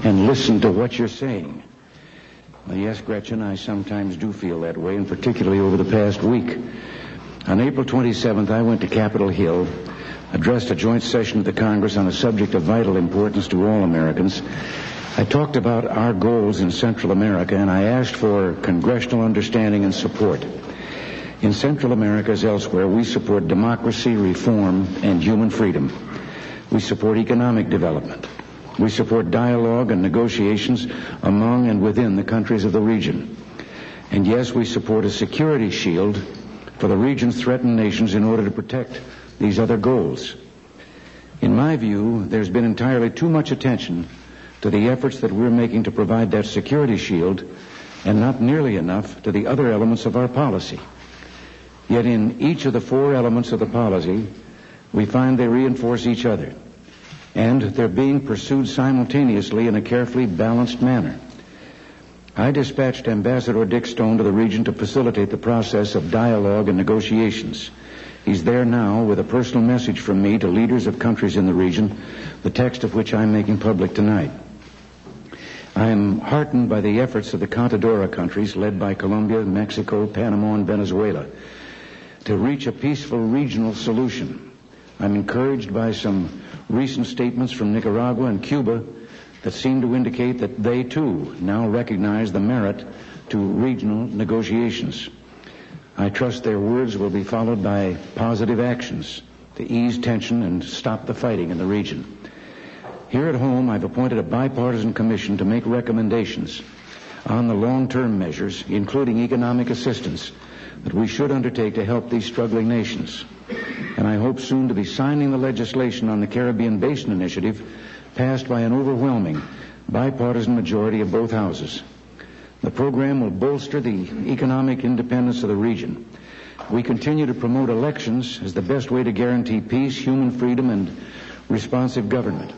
and listen to what you're saying. Well, yes, Gretchen, I sometimes do feel that way, and particularly over the past week. On April 27th, I went to Capitol Hill, addressed a joint session of the Congress on a subject of vital importance to all Americans. I talked about our goals in Central America, and I asked for congressional understanding and support. In Central America, as elsewhere, we support democracy, reform, and human freedom. We support economic development. We support dialogue and negotiations among and within the countries of the region. And yes, we support a security shield for the region's threatened nations in order to protect these other goals. In my view, there's been entirely too much attention to the efforts that we're making to provide that security shield, and not nearly enough to the other elements of our policy. Yet in each of the four elements of the policy, we find they reinforce each other, and they're being pursued simultaneously in a carefully balanced manner. I dispatched Ambassador Dick Stone to the region to facilitate the process of dialogue and negotiations. He's there now with a personal message from me to leaders of countries in the region, the text of which I'm making public tonight. I am heartened by the efforts of the Contadora countries, led by Colombia, Mexico, Panama, and Venezuela, to reach a peaceful regional solution. I'm encouraged by some recent statements from Nicaragua and Cuba that seem to indicate that they, too, now recognize the merit to regional negotiations. I trust their words will be followed by positive actions to ease tension and stop the fighting in the region. Here at home, I've appointed a bipartisan commission to make recommendations on the long-term measures, including economic assistance, that we should undertake to help these struggling nations. And I hope soon to be signing the legislation on the Caribbean Basin Initiative, passed by an overwhelming bipartisan majority of both houses. The program will bolster the economic independence of the region. We continue to promote elections as the best way to guarantee peace, human freedom, and responsive government.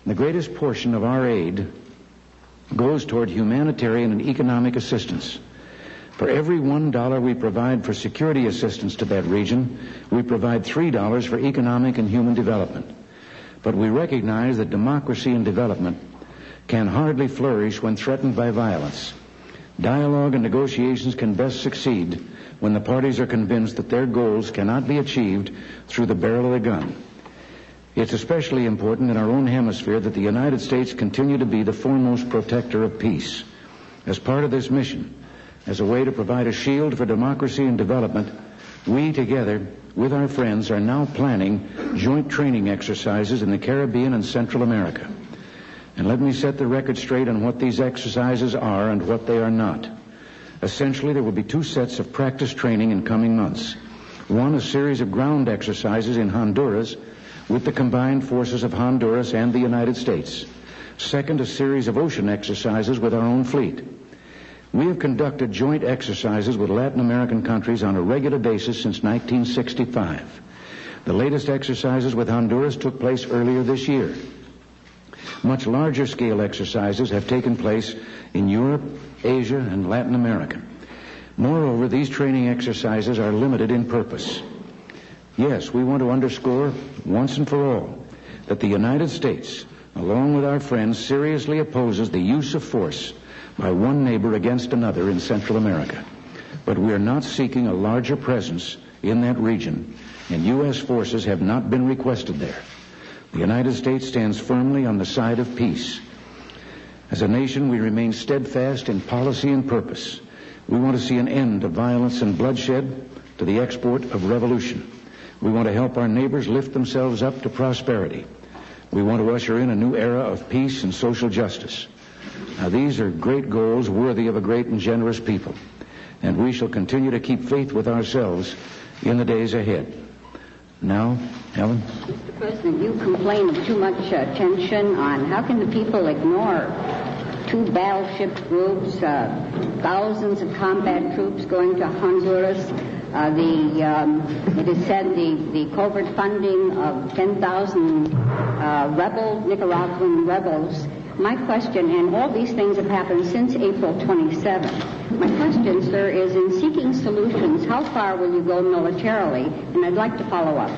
The greatest portion of our aid goes toward humanitarian and economic assistance. For every $1 we provide for security assistance to that region, we provide $3 for economic and human development. But we recognize that democracy and development can hardly flourish when threatened by violence. Dialogue and negotiations can best succeed when the parties are convinced that their goals cannot be achieved through the barrel of the gun. It's especially important in our own hemisphere that the United States continue to be the foremost protector of peace. As part of this mission, as a way to provide a shield for democracy and development, we, together with our friends, are now planning joint training exercises in the Caribbean and Central America. And let me set the record straight on what these exercises are and what they are not. Essentially, there will be two sets of practice training in coming months. One, a series of ground exercises in Honduras with the combined forces of Honduras and the United States. Second, a series of ocean exercises with our own fleet. We have conducted joint exercises with Latin American countries on a regular basis since 1965. The latest exercises with Honduras took place earlier this year. Much larger scale exercises have taken place in Europe, Asia, and Latin America. Moreover, these training exercises are limited in purpose. Yes, we want to underscore once and for all that the United States, along with our friends, seriously opposes the use of force by one neighbor against another in Central America. But we are not seeking a larger presence in that region, and U.S. forces have not been requested there. The United States stands firmly on the side of peace. As a nation, we remain steadfast in policy and purpose. We want to see an end to violence and bloodshed, to the export of revolution. We want to help our neighbors lift themselves up to prosperity. We want to usher in a new era of peace and social justice. Now, these are great goals worthy of a great and generous people, and we shall continue to keep faith with ourselves in the days ahead. Now, Helen? Mr. President, you complain of too much tension on how can the people ignore two battleship groups, thousands of combat troops going to Honduras. It is said the covert funding of 10,000 Nicaraguan rebels. My question, and all these things have happened since April 27th. My question, sir, is in seeking solutions, how far will you go militarily? And I'd like to follow up.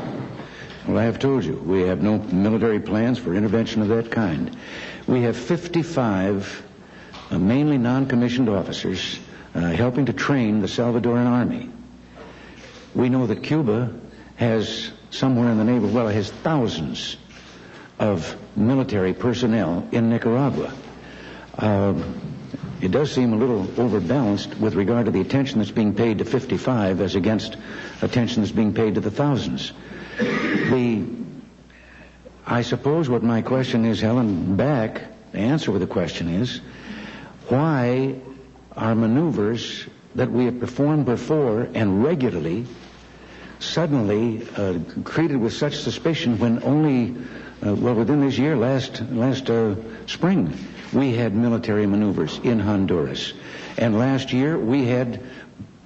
Well, I have told you, we have no military plans for intervention of that kind. We have 55 mainly non-commissioned officers helping to train the Salvadoran army. We know that Cuba has somewhere in the neighborhood, well, it has thousands of military personnel in Nicaragua. It does seem a little overbalanced with regard to the attention that's being paid to 55 as against attention that's being paid to the thousands. I suppose what my question is, Helen, back, the answer to the question is, why are maneuvers that we have performed before and regularly suddenly treated with such suspicion when only, within this year, last spring, we had military maneuvers in Honduras. And last year, we had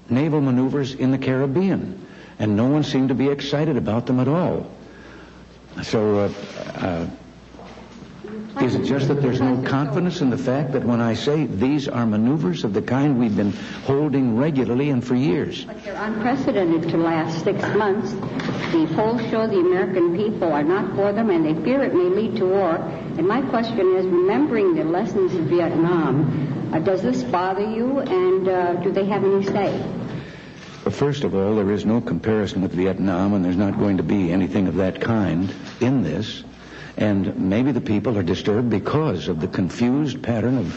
naval maneuvers in the Caribbean. And no one seemed to be excited about them at all. So, is it just that there's no confidence in the fact that when I say these are maneuvers of the kind we've been holding regularly and for years? But they're unprecedented to last 6 months. The polls show the American people are not for them, and they fear it may lead to war. And my question is, remembering the lessons of Vietnam, does this bother you, and do they have any say? First of all, there is no comparison with Vietnam, and there's not going to be anything of that kind in this. And maybe the people are disturbed because of the confused pattern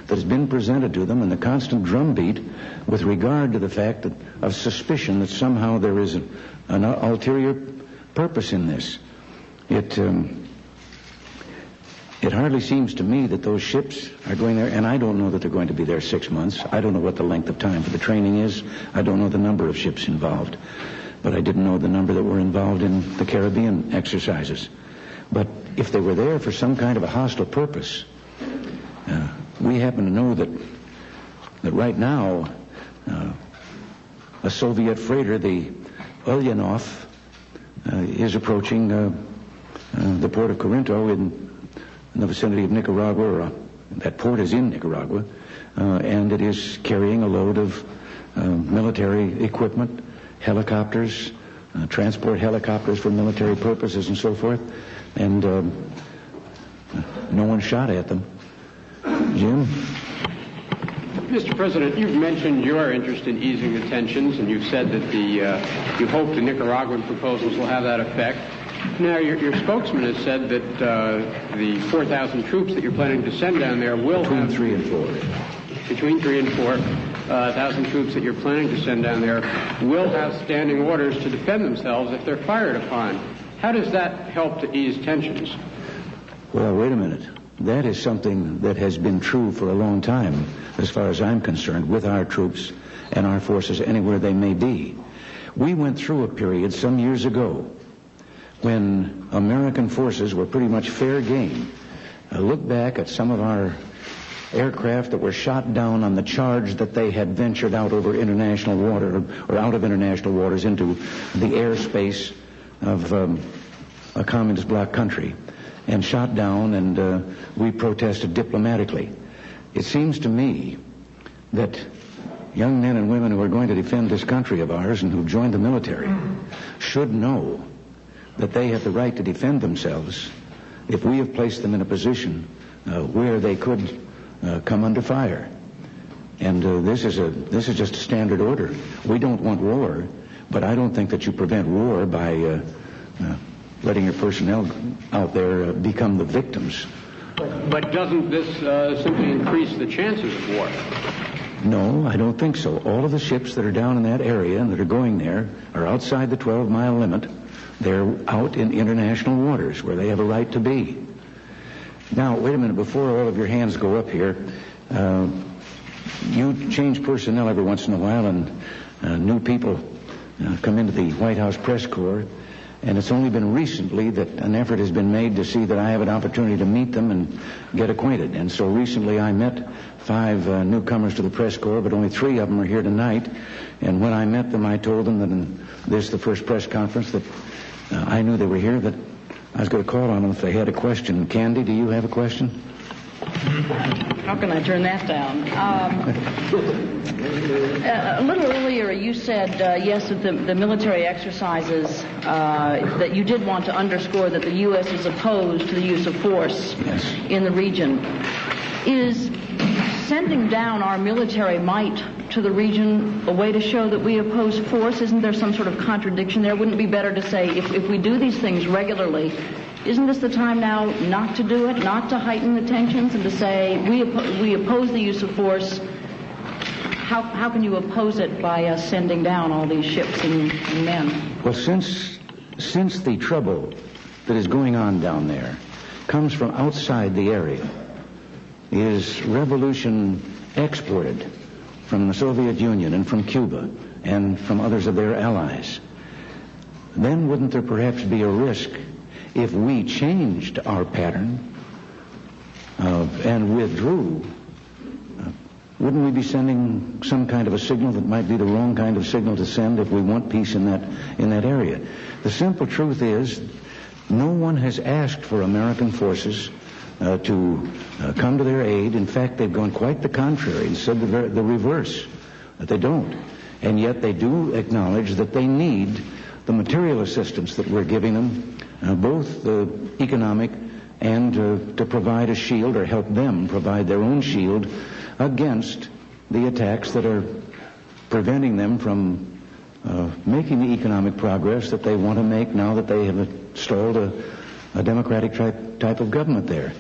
that has been presented to them and the constant drumbeat with regard to the fact of suspicion that somehow there is an ulterior purpose in this. It hardly seems to me that those ships are going there, and I don't know that they're going to be there 6 months. I don't know what the length of time for the training is. I don't know the number of ships involved. But I didn't know the number that were involved in the Caribbean exercises. But if they were there for some kind of a hostile purpose, we happen to know that right now a Soviet freighter, the Ulyanov, is approaching the port of Corinto in the vicinity of Nicaragua. That port is in Nicaragua, and it is carrying a load of military equipment, helicopters, transport helicopters for military purposes and so forth. And no one shot at them. Jim? Mr. President, you've mentioned your interest in easing the tensions, and you've said that you hope the Nicaraguan proposals will have that effect. Now, your spokesman has said that the 4,000 troops that you're planning to send down there will Between 3 and 4. Between 3 and 4,000 troops that you're planning to send down there will have standing orders to defend themselves if they're fired upon. How does that help to ease tensions? Well, wait a minute. That is something that has been true for a long time, as far as I'm concerned, with our troops and our forces anywhere they may be. We went through a period some years ago when American forces were pretty much fair game. Look back at some of our aircraft that were shot down on the charge that they had ventured out over international water, or out of international waters into the airspace of a communist bloc country, and shot down, and we protested diplomatically. It seems to me that young men and women who are going to defend this country of ours and who've joined the military should know that they have the right to defend themselves if we have placed them in a position where they could come under fire. And this is just a standard order. We don't want war, but I don't think that you prevent war by letting your personnel out there become the victims. But doesn't this simply increase the chances of war? No, I don't think so. All of the ships that are down in that area and that are going there are outside the 12-mile limit. They're out in international waters where they have a right to be. Now, wait a minute. Before all of your hands go up here, you change personnel every once in a while, and new people come into the White House press corps. And it's only been recently that an effort has been made to see that I have an opportunity to meet them and get acquainted. And so recently I met 5 newcomers to the press corps, but only 3 of them are here tonight. And when I met them, I told them that in the first press conference, that I knew they were here, that I was going to call on them if they had a question. Candy, do you have a question? How can I turn that down? A little earlier, you said, yes, that the military exercises, that you did want to underscore that the U.S. is opposed to the use of force in the region. Is sending down our military might to the region a way to show that we oppose force? Isn't there some sort of contradiction there? Wouldn't it be better to say, if we do these things regularly, isn't this the time now not to do it, not to heighten the tensions, and to say we oppose the use of force? How can you oppose it by sending down all these ships and men? Well, since the trouble that is going on down there comes from outside the area, is revolution exported from the Soviet Union and from Cuba and from others of their allies, then wouldn't there perhaps be a risk if we changed our pattern and withdrew? Wouldn't we be sending some kind of a signal that might be the wrong kind of signal to send if we want peace in that area? The simple truth is, no one has asked for American forces to come to their aid. In fact, they've gone quite the contrary and said the reverse, that they don't. And yet they do acknowledge that they need the material assistance that we're giving them, both economic and to provide a shield, or help them provide their own shield against the attacks that are preventing them from making the economic progress that they want to make now that they have installed a democratic type of government there.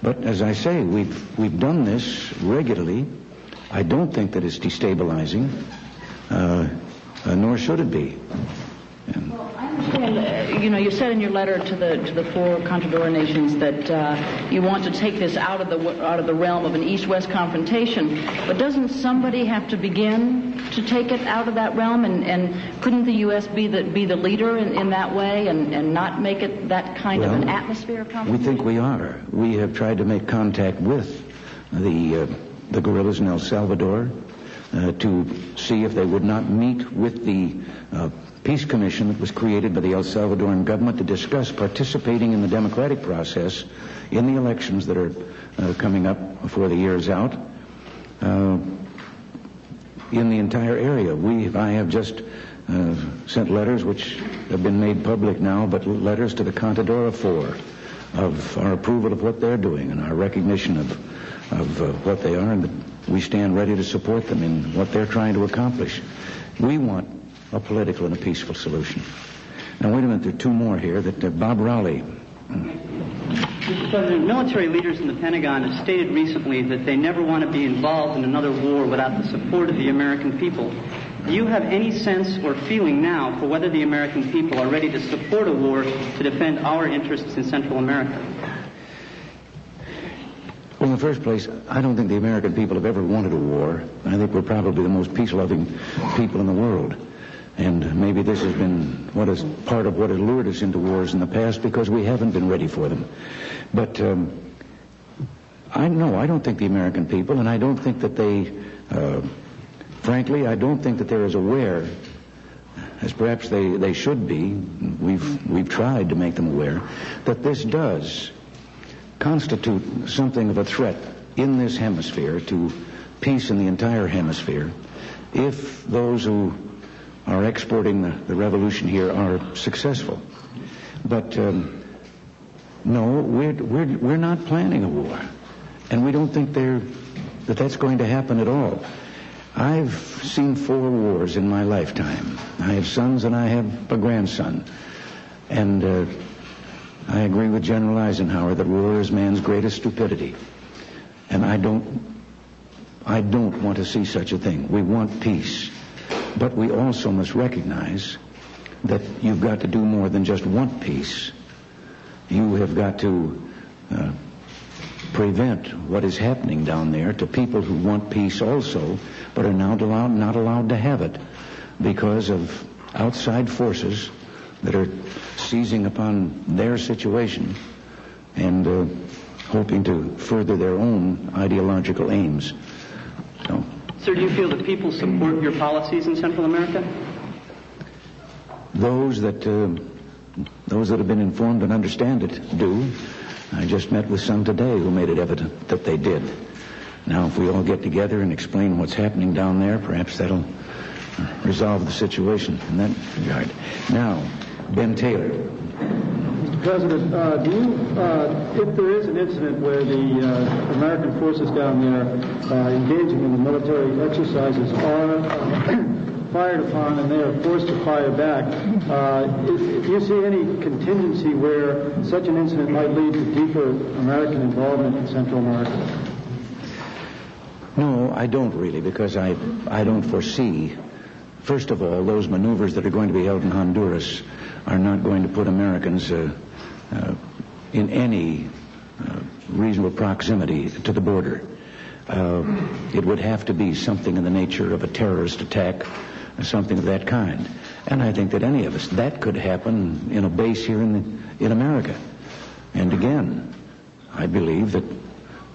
But as I say, we've done this regularly. I don't think that it's destabilizing, nor should it be. Well, I understand. You said in your letter to the four Contadora nations that you want to take this out of the realm of an East-West confrontation. But doesn't somebody have to begin to take it out of that realm? And couldn't the U.S. be the leader in that way and not make it that kind of an atmosphere of confrontation? We think we are. We have tried to make contact with the guerrillas in El Salvador to see if they would not meet with the Peace Commission that was created by the El Salvadoran government to discuss participating in the democratic process in the elections that are coming up before the year is out in the entire area. I have just sent letters which have been made public now, but letters to the Contadora Four of our approval of what they're doing and our recognition of what they are, and that we stand ready to support them in what they're trying to accomplish. We want a political and a peaceful solution. Now, wait a minute, there are two more here. Bob Rowley. Mr. President, military leaders in the Pentagon have stated recently that they never want to be involved in another war without the support of the American people. Do you have any sense or feeling now for whether the American people are ready to support a war to defend our interests in Central America? Well, in the first place, I don't think the American people have ever wanted a war. I think we're probably the most peace-loving people in the world. And maybe this has been part of what has lured us into wars in the past, because we haven't been ready for them. But I don't think the American people, and I don't think that they, frankly, I don't think that they're as aware as perhaps they should be. We've tried to make them aware that this does constitute something of a threat in this hemisphere to peace in the entire hemisphere if those who are exporting the revolution here are successful. But no, we're not planning a war, and we don't think that's going to happen at all. I've seen 4 wars in my lifetime. I have sons and I have a grandson, and I agree with General Eisenhower that war is man's greatest stupidity, and I don't want to see such a thing. We want peace. But we also must recognize that you've got to do more than just want peace. You have got to prevent what is happening down there to people who want peace also, but are now not allowed to have it because of outside forces that are seizing upon their situation and hoping to further their own ideological aims. So, sir, do you feel that people support your policies in Central America? Those that have been informed and understand it do. I just met with some today who made it evident that they did. Now, if we all get together and explain what's happening down there, perhaps that'll resolve the situation in that regard. Now, Ben Taylor. Mr. President, do you, if there is an incident where the American forces down there engaging in the military exercises are fired upon and they are forced to fire back, if you see any contingency where such an incident might lead to deeper American involvement in Central America? No, I don't really, because I don't foresee, first of all, those maneuvers that are going to be held in Honduras are not going to put Americans in any reasonable proximity to the border. It would have to be something in the nature of a terrorist attack, something of that kind. And I think that any of us, that could happen in a base here in America. And again, I believe that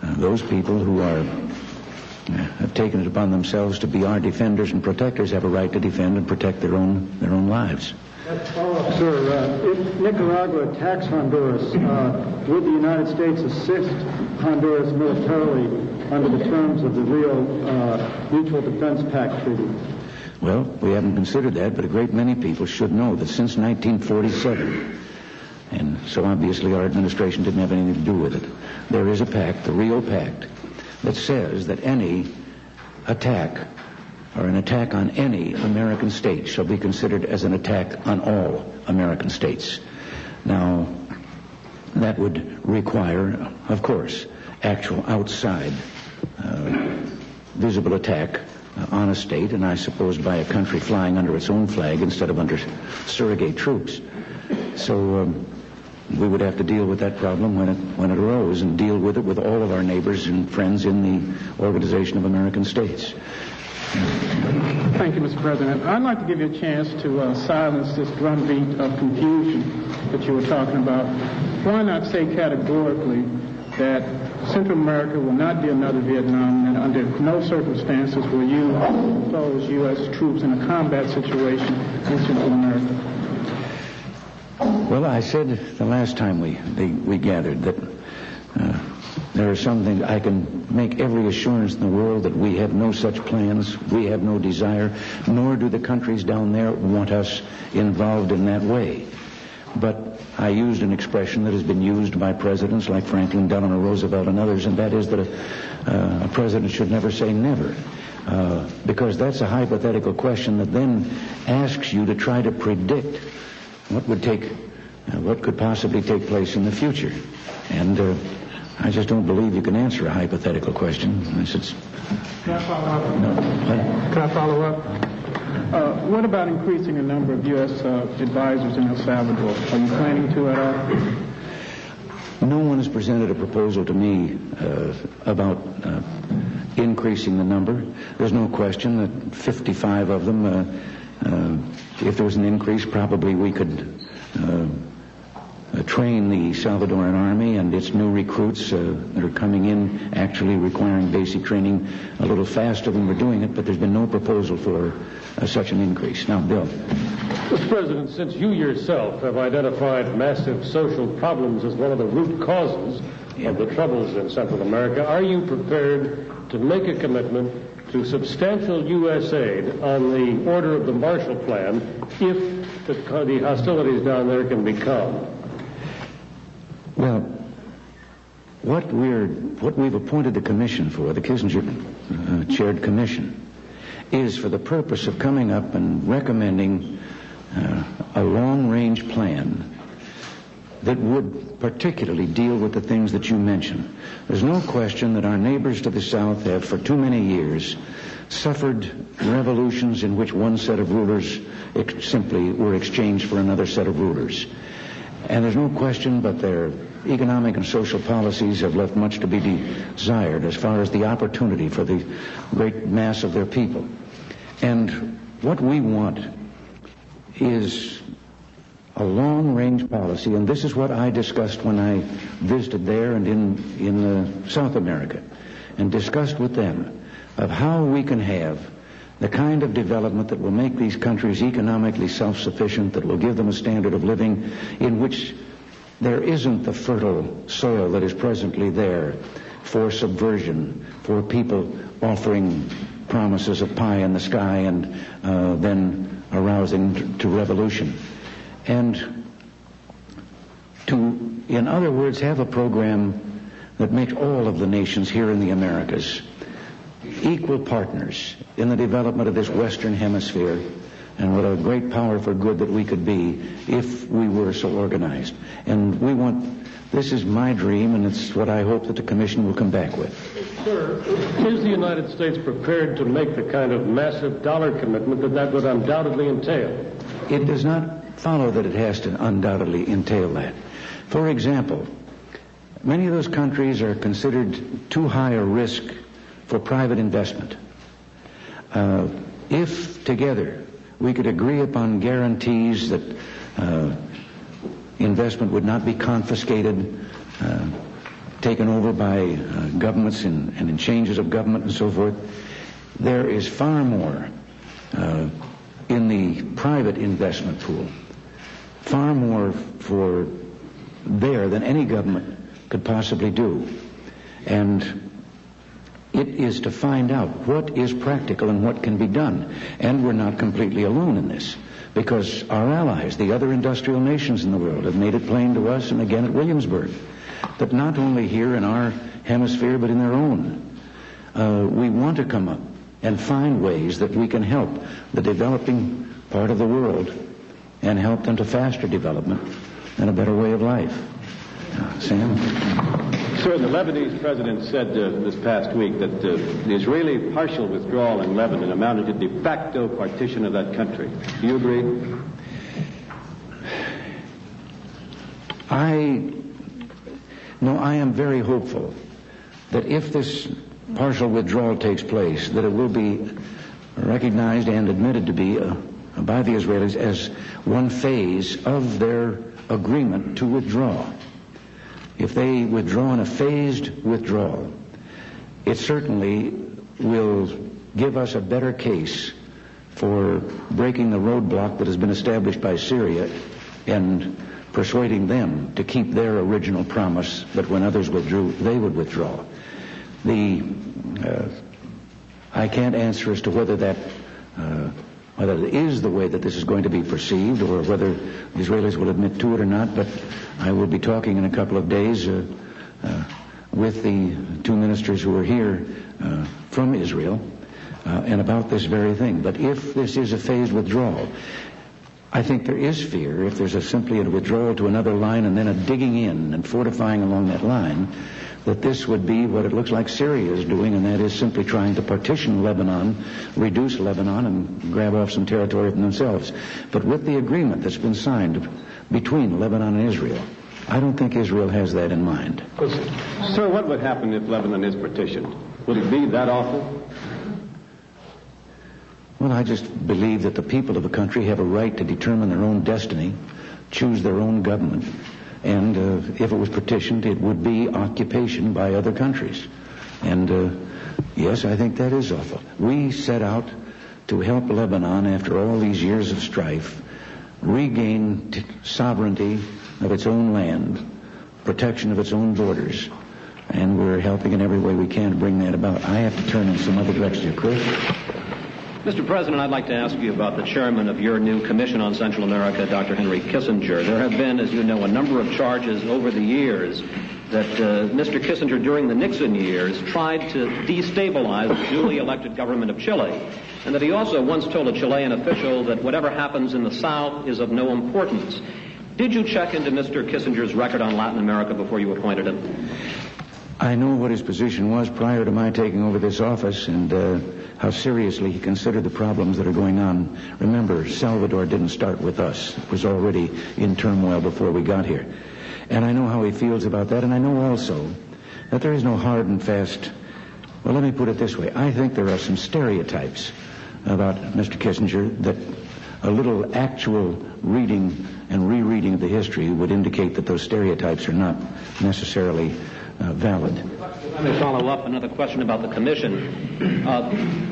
those people who have taken it upon themselves to be our defenders and protectors have a right to defend and protect their own lives. Sir, if Nicaragua attacks Honduras, would the United States assist Honduras militarily under the terms of the Rio Mutual Defense Pact Treaty? Well, we haven't considered that, but a great many people should know that since 1947, and so obviously our administration didn't have anything to do with it, there is a pact, the Rio Pact, that says that any attack or an attack on any American state shall be considered as an attack on all American states. Now, that would require, of course, actual outside visible attack on a state, and I suppose by a country flying under its own flag instead of under surrogate troops. So we would have to deal with that problem when it arose, and deal with it with all of our neighbors and friends in the Organization of American States. Thank you, Mr. President. I'd like to give you a chance to silence this drumbeat of confusion that you were talking about. Why not say categorically that Central America will not be another Vietnam, and under no circumstances will you impose U.S. troops in a combat situation in Central America? Well, I said the last time we gathered that there are some things I can make every assurance in the world that we have no such plans, we have no desire, nor do the countries down there want us involved in that way. But I used an expression that has been used by presidents like Franklin Delano Roosevelt and others, and that is that a president should never say never, because that's a hypothetical question that then asks you to try to predict what could possibly take place in the future. And I just don't believe you can answer a hypothetical question unless it's... Can I follow up? No. Can I follow up? What about increasing the number of U.S. advisors in El Salvador? Are you planning to at all? No one has presented a proposal to me about increasing the number. There's no question that 55 of them, if there was an increase, probably we could train the Salvadoran army and its new recruits that are coming in, actually requiring basic training a little faster than we're doing it, but there's been no proposal for such an increase. Now, Bill. Mr. President, since you yourself have identified massive social problems as one of the root causes of the troubles in Central America, are you prepared to make a commitment to substantial U.S. aid on the order of the Marshall Plan if the hostilities down there can be calmed? Well, what we've appointed the commission for, the Kissinger-chaired commission, is for the purpose of coming up and recommending a long-range plan that would particularly deal with the things that you mentioned. There's no question that our neighbors to the south have, for too many years, suffered revolutions in which one set of rulers simply were exchanged for another set of rulers. And there's no question but their economic and social policies have left much to be desired as far as the opportunity for the great mass of their people. And what we want is a long-range policy, and this is what I discussed when I visited there and in South America, and discussed with them of how we can have the kind of development that will make these countries economically self-sufficient, that will give them a standard of living in which there isn't the fertile soil that is presently there for subversion, for people offering promises of pie in the sky and then arousing to revolution. And to, in other words, have a program that makes all of the nations here in the Americas equal partners in the development of this Western Hemisphere, and what a great power for good that we could be if we were so organized. And we want, this is my dream, and it's what I hope that the Commission will come back with. Sir, is the United States prepared to make the kind of massive dollar commitment that would undoubtedly entail? It does not follow that it has to undoubtedly entail that. For example, many of those countries are considered too high a risk for private investment. If together we could agree upon guarantees that investment would not be confiscated, taken over by governments and in changes of government and so forth, there is far more in the private investment pool, far more for there than any government could possibly do. And it is to find out what is practical and what can be done. And we're not completely alone in this, because our allies, the other industrial nations in the world, have made it plain to us, and again at Williamsburg, that not only here in our hemisphere but in their own, we want to come up and find ways that we can help the developing part of the world and help them to faster development and a better way of life. Sam? Sir, the Lebanese president said this past week that the Israeli partial withdrawal in Lebanon amounted to de facto partition of that country. Do you agree? I am very hopeful that if this partial withdrawal takes place, that it will be recognized and admitted to be by the Israelis as one phase of their agreement to withdraw. If they withdraw in a phased withdrawal, it certainly will give us a better case for breaking the roadblock that has been established by Syria and persuading them to keep their original promise that when others withdrew, they would withdraw. I can't answer as to whether that whether it is the way that this is going to be perceived or whether the Israelis will admit to it or not, but I will be talking in a couple of days with the two ministers who are here from Israel and about this very thing. But if this is a phased withdrawal, I think there is fear, if there's simply a withdrawal to another line and then a digging in and fortifying along that line, that this would be what it looks like Syria is doing, and that is simply trying to partition Lebanon, reduce Lebanon, and grab off some territory for themselves. But with the agreement that's been signed between Lebanon and Israel, I don't think Israel has that in mind. Sir, what would happen if Lebanon is partitioned? Would it be that awful? Well, I just believe that the people of the country have a right to determine their own destiny, choose their own government. And if it was partitioned, it would be occupation by other countries. And yes, I think that is awful. We set out to help Lebanon, after all these years of strife, regain sovereignty of its own land, protection of its own borders. And we're helping in every way we can to bring that about. I have to turn in some other direction. Chris? Mr. President, I'd like to ask you about the chairman of your new Commission on Central America, Dr. Henry Kissinger. There have been, as you know, a number of charges over the years that Mr. Kissinger, during the Nixon years, tried to destabilize the duly elected government of Chile, and that he also once told a Chilean official that whatever happens in the South is of no importance. Did you check into Mr. Kissinger's record on Latin America before you appointed him? I know what his position was prior to my taking over this office, and how seriously he considered the problems that are going on. Remember, Salvador didn't start with us. It was already in turmoil before we got here. And I know how he feels about that, and I know also that there is no hard and fast... Well, let me put it this way. I think there are some stereotypes about Mr. Kissinger that a little actual reading and rereading of the history would indicate that those stereotypes are not necessarily valid. Let me follow up another question about the commission.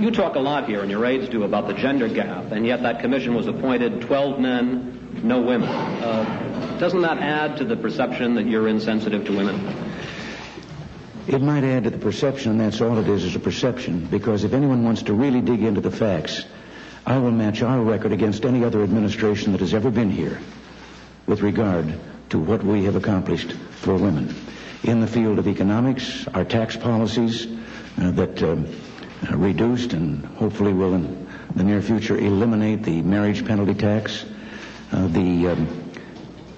You talk a lot here, and your aides do, about the gender gap, and yet that commission was appointed 12 men, no women. Doesn't that add to the perception that you're insensitive to women? It might add to the perception, and that's all it is a perception, because if anyone wants to really dig into the facts, I will match our record against any other administration that has ever been here with regard to what we have accomplished for women. In the field of economics, our tax policies that reduced and hopefully will in the near future eliminate the marriage penalty tax, the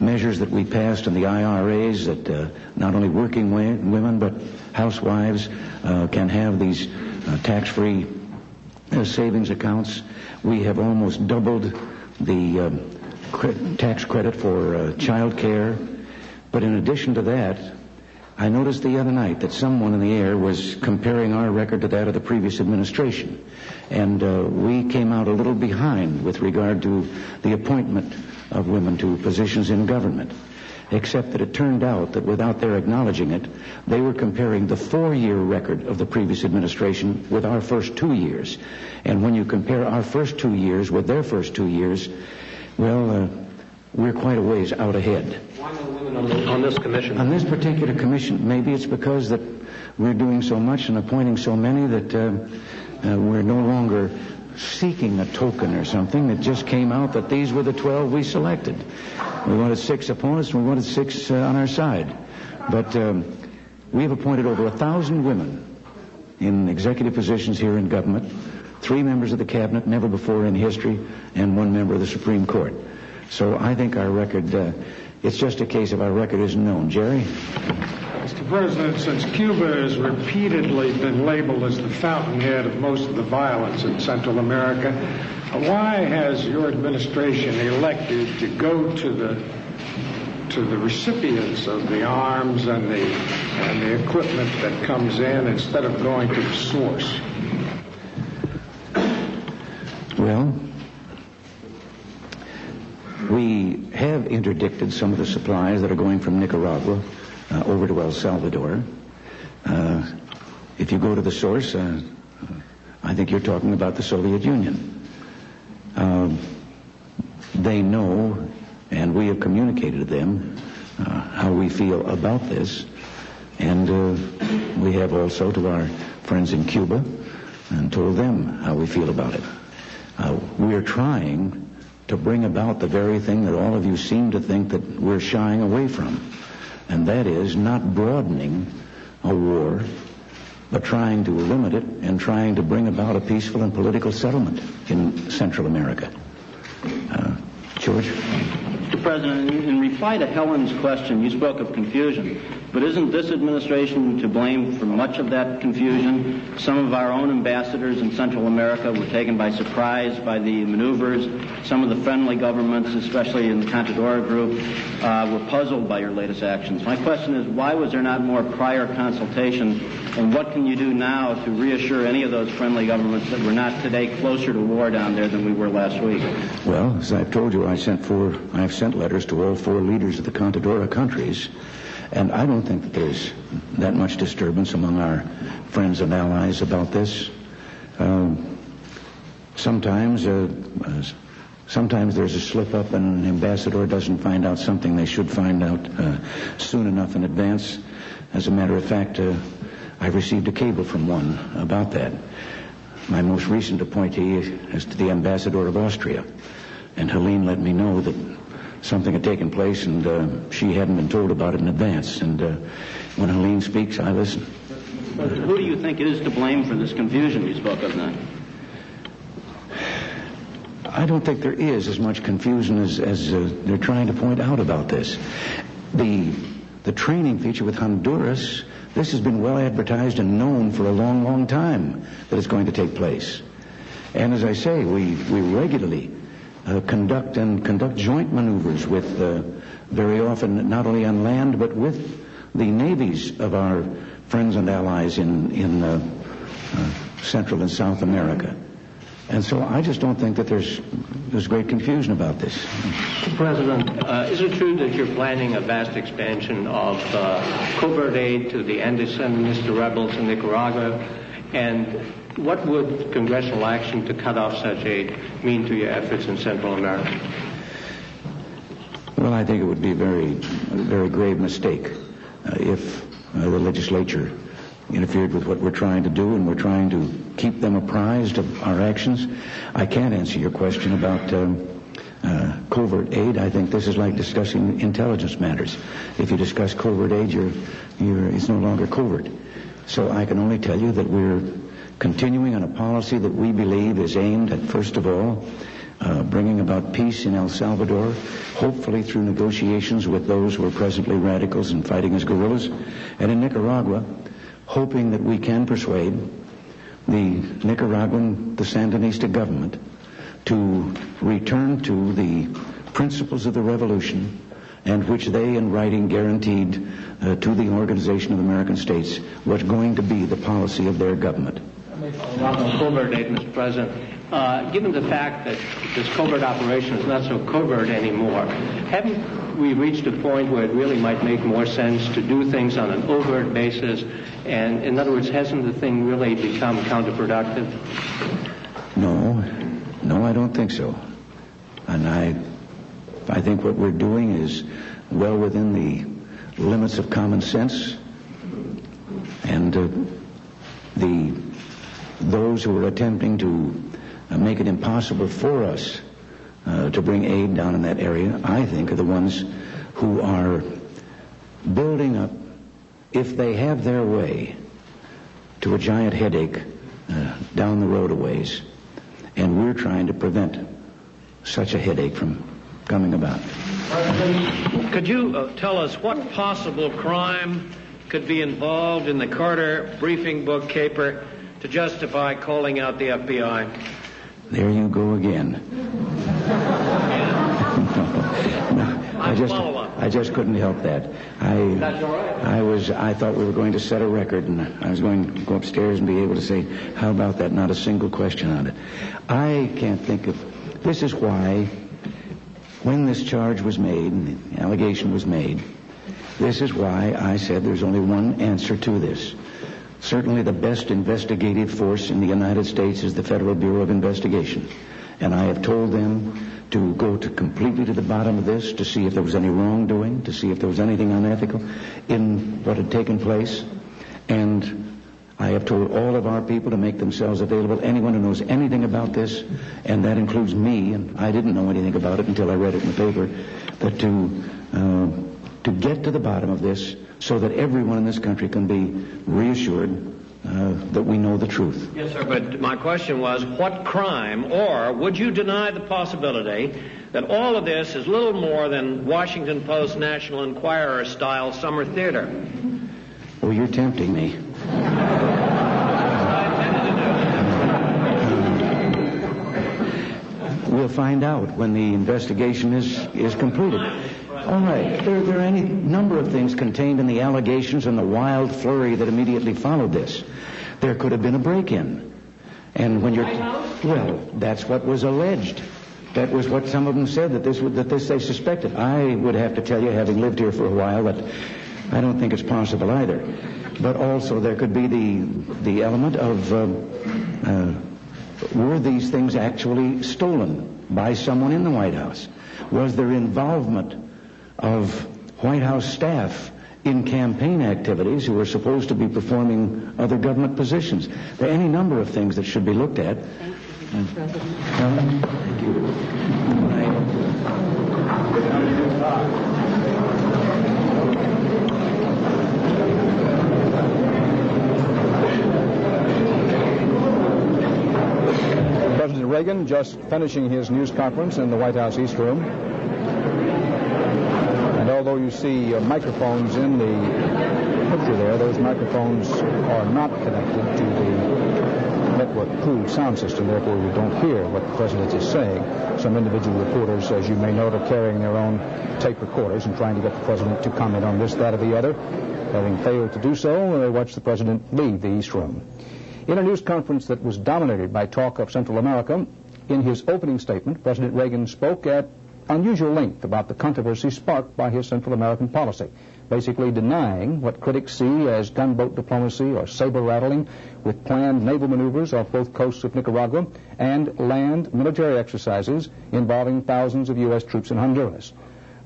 measures that we passed in the IRAs that not only working women but housewives can have these tax-free savings accounts. We have almost doubled the tax credit for child care. But in addition to that, I noticed the other night that someone in the air was comparing our record to that of the previous administration. And we came out a little behind with regard to the appointment of women to positions in government, except that it turned out that without their acknowledging it, they were comparing the 4-year record of the previous administration with our first 2 years. And when you compare our first 2 years with their first 2 years, well, we're quite a ways out ahead. Why no women on this commission? On this particular commission, maybe it's because that we're doing so much and appointing so many that we're no longer seeking a token or something. It just came out that these were the 12 we selected. We wanted 6 opponents, and we wanted 6 on our side. But we've appointed over 1,000 women in executive positions here in government, 3 members of the cabinet, never before in history, and 1 member of the Supreme Court. So I think our record, it's just a case of our record isn't known. Jerry? Mr. President, since Cuba has repeatedly been labeled as the fountainhead of most of the violence in Central America, why has your administration elected to go to the recipients of the arms and the equipment that comes in instead of going to the source? Well, we have interdicted some of the supplies that are going from Nicaragua over to El Salvador. If you go to the source, I think you're talking about the Soviet Union. They know, and we have communicated to them how we feel about this, and we have also to our friends in Cuba and told them how we feel about it. We are trying to bring about the very thing that all of you seem to think that we're shying away from, and that is not broadening a war, but trying to limit it and trying to bring about a peaceful and political settlement in Central America. George? Mr. President, in reply to Helen's question, you spoke of confusion. But isn't this administration to blame for much of that confusion? Some of our own ambassadors in Central America were taken by surprise by the maneuvers. Some of the friendly governments, especially in the Contadora group, were puzzled by your latest actions. My question is, why was there not more prior consultation, and what can you do now to reassure any of those friendly governments that we're not today closer to war down there than we were last week? Well, as I've told you, I've sent letters to all 4 leaders of the Contadora countries. And I don't think that there's that much disturbance among our friends and allies about this. Sometimes there's a slip-up and an ambassador doesn't find out something they should find out soon enough in advance. As a matter of fact, I've received a cable from one about that. My most recent appointee is to the ambassador of Austria. And Helene let me know that something had taken place, and she hadn't been told about it in advance. And when Helene speaks, I listen. Who do you think is to blame for this confusion you spoke of now? I don't think there is as much confusion as they're trying to point out about this. The training feature with Honduras, this has been well advertised and known for a long, long time that it's going to take place. And as I say, we regularly conduct joint maneuvers with very often not only on land but with the navies of our friends and allies in Central and South America. And so I just don't think that there's great confusion about this. Mr. President, is it true that you're planning a vast expansion of covert aid to the Andes-Sandinista rebels in Nicaragua? And what would congressional action to cut off such aid mean to your efforts in Central America? Well, I think it would be a very grave mistake if the legislature interfered with what we're trying to do, and we're trying to keep them apprised of our actions. I can't answer your question about covert aid. I think this is like discussing intelligence matters. If you discuss covert aid, it's no longer covert. So I can only tell you that we're continuing on a policy that we believe is aimed at, first of all, bringing about peace in El Salvador, hopefully through negotiations with those who are presently radicals and fighting as guerrillas, and in Nicaragua, hoping that we can persuade the Nicaraguan, the Sandinista government to return to the principles of the revolution, and which they in writing guaranteed to the Organization of American States was going to be the policy of their government. On covert aid, Mr. President, given the fact that this covert operation is not so covert anymore, haven't we reached a point where it really might make more sense to do things on an overt basis? And in other words, hasn't the thing really become counterproductive? No, I don't think so. And I think what we're doing is well within the limits of common sense, and those who are attempting to make it impossible for us to bring aid down in that area, I think, are the ones who are building up, if they have their way, to a giant headache down the road a ways. And we're trying to prevent such a headache from coming about. Could you tell us what possible crime could be involved in the Carter briefing book caper to justify calling out the FBI? There you go again. I just couldn't help that. That's all right. I thought we were going to set a record, and I was going to go upstairs and be able to say, how about that? Not a single question on it. I can't think of... This is why, when this charge was made, and the allegation was made, this is why I said there's only one answer to this. Certainly the best investigative force in the United States is the Federal Bureau of Investigation. And I have told them to go completely to the bottom of this, to see if there was any wrongdoing, to see if there was anything unethical in what had taken place. And I have told all of our people to make themselves available, anyone who knows anything about this, and that includes me, and I didn't know anything about it until I read it in the paper, that to get to the bottom of this so that everyone in this country can be reassured that we know the truth. Yes, sir, but my question was, what crime, or would you deny the possibility that all of this is little more than Washington Post National Enquirer style summer theater? Oh, you're tempting me. We'll find out when the investigation is completed. All right. There are any number of things contained in the allegations and the wild flurry that immediately followed this. There could have been a break-in. And when well, that's what was alleged. That was what some of them said, that this they suspected. I would have to tell you, having lived here for a while, that I don't think it's possible either. But also there could be the element of were these things actually stolen by someone in the White House? Was there involvement of White House staff in campaign activities who were supposed to be performing other government positions? There are any number of things that should be looked at. Thank you, President. Thank you. President Reagan just finishing his news conference in the White House East Room. And although you see microphones in the picture there, those microphones are not connected to the network-pooled sound system. Therefore, you don't hear what the President is saying. Some individual reporters, as you may note, are carrying their own tape recorders and trying to get the President to comment on this, that, or the other. Having failed to do so, they watch the President leave the East Room. In a news conference that was dominated by talk of Central America, in his opening statement, President Reagan spoke at unusual length about the controversy sparked by his Central American policy, basically denying what critics see as gunboat diplomacy or saber-rattling with planned naval maneuvers off both coasts of Nicaragua and land military exercises involving thousands of U.S. troops in Honduras.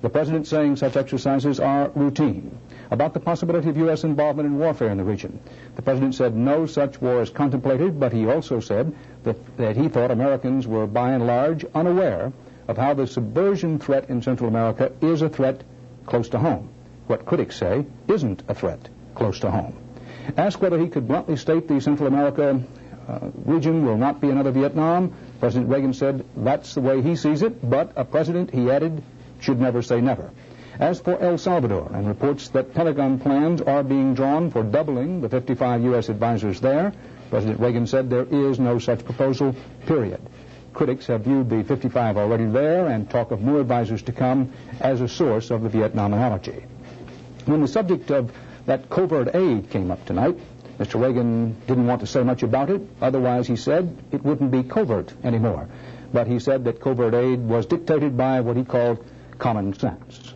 The president saying such exercises are routine. About the possibility of U.S. involvement in warfare in the region, the president said no such war is contemplated, but he also said that he thought Americans were by and large unaware of how the subversion threat in Central America is a threat close to home. What critics say isn't a threat close to home. Asked whether he could bluntly state the Central America region will not be another Vietnam, President Reagan said that's the way he sees it, but a president, he added, should never say never. As for El Salvador, and reports that Pentagon plans are being drawn for doubling the 55 U.S. advisors there, President Reagan said there is no such proposal, period. Critics have viewed the 55 already there and talk of more advisors to come as a source of the Vietnam analogy. When the subject of that covert aid came up tonight, Mr. Reagan didn't want to say much about it. Otherwise, he said, it wouldn't be covert anymore. But he said that covert aid was dictated by what he called common sense.